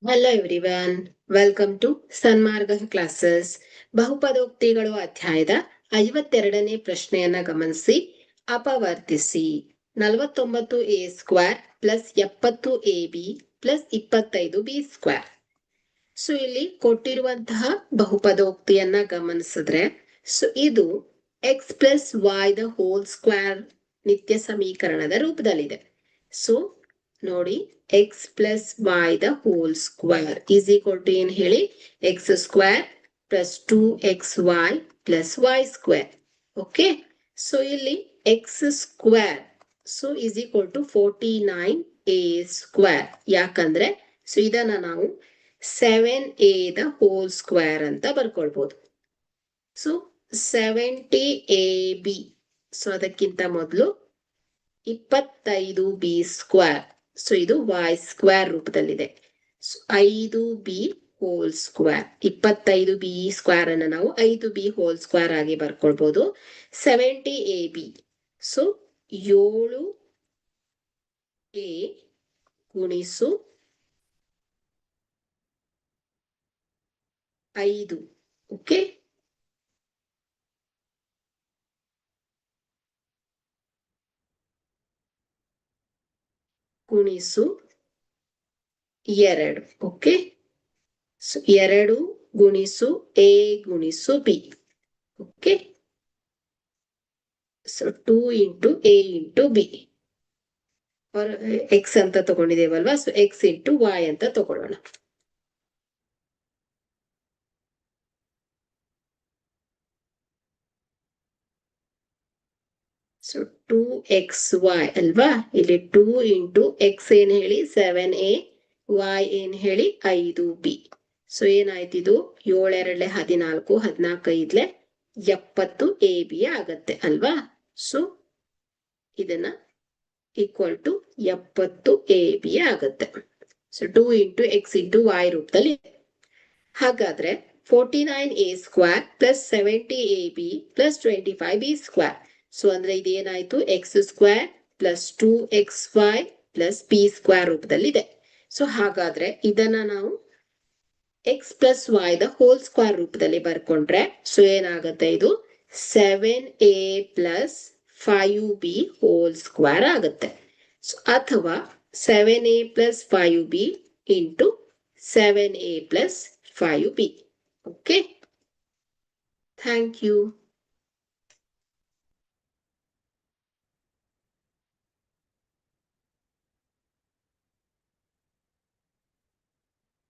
Hello everyone, welcome to Sanmarga classes. ಬಹುಪದೋಕ್ತಿಗಳು ಅಧ್ಯಾಯದ 52ನೇ ಪ್ರಶ್ನೆಯನ್ನ ಗಮನಿಸಿ. ಅಪವರ್ತಿಸಿ 49a² plus 70ab plus 25b². So ಇಲ್ಲಿ ಕೊಟ್ಟಿರುವಂತಹ ಬಹುಪದೋಕ್ತಿಯನ್ನ ಗಮನಿಸಿದ್ರೆ, ಸೊ ಇದು x plus y the whole square ನಿತ್ಯ ಸಮೀಕರಣದ ರೂಪದಲ್ಲಿದೆ. ಸೊ ನೋಡಿ, x plus y the whole square is equal to ಏನ್ ಹೇಳಿ, x square plus 2xy plus y square. Okay, so ಇಲ್ಲಿ x square so is equal to 49a². ಯಾಕಂದ್ರೆ so ಇದನ್ನ ನಾವು 7a ದ ಹೋಲ್ ಸ್ಕ್ವೇರ್ ಅಂತ ಬರ್ಕೊಳ್ಬಹುದು. So 70ab, so ಅದಕ್ಕಿಂತ ಮೊದಲು 25b². So ಇದು ವೈ ಸ್ಕ್ವೇರ್ ರೂಪದಲ್ಲಿದೆ. 5b ಹೋಲ್ ಸ್ಕ್ವೇರ್, 25b² ಅನ್ನ ನಾವು 5b ಹೋಲ್ ಸ್ಕ್ವೇರ್ ಆಗಿ ಬರ್ಕೊಳ್ಬಹುದು. 70ab, ಸೊ 7a ಗುಣಿಸು 5. ಓಕೆ, ಗುಣಿಸು 2. ಓಕೆ, ಸೊ 2 ಗುಣಿಸು a ಗುಣಿಸು b. Okay, so 2 into a into b, X ಅಂತ ತಗೊಂಡಿದ್ದೇವಲ್ವಾ, ಸೊ ಎಕ್ಸ್ ಇಂಟು ವೈ ಅಂತ ತಗೊಳ್ಳೋಣ. ಸೊ 2xy ಅಲ್ವಾ, ಇಲ್ಲಿ 2 ಇಂಟು ಎಕ್ಸ್ ಏನ್ ಹೇಳಿ 7a, ವೈ ಏನ್ ಹೇಳಿ 5b. ಸೊ ಏನಾಯ್ತಿದು, 7 2 14, 14 5 70ab ಆಗತ್ತೆ ಅಲ್ವಾ. ಸೊ ಇದನ್ನ ಈಕ್ವಲ್ ಟು 70ab ಆಗತ್ತೆ. So 2 into x into y ರೂಪದಲ್ಲಿ. ಹಾಗಾದ್ರೆ 49a² plus 70ab plus 25b². So ಅಂದ್ರೆ ಇದೇನಾಯ್ತು, x square plus 2xy plus b² ರೂಪದಲ್ಲಿದೆ. ಸೊ ಹಾಗಾದ್ರೆ ಇದನ್ನ ನಾವು x plus y the whole square ರೂಪದಲ್ಲಿ ಬರ್ಕೊಂಡ್ರೆ ಸೊ ಏನಾಗುತ್ತೆ, ಇದು 7a plus 5b whole square ಆಗುತ್ತೆ. ಸೊ ಅಥವಾ 7a plus 5b into 7a plus 5b. Okay, thank you.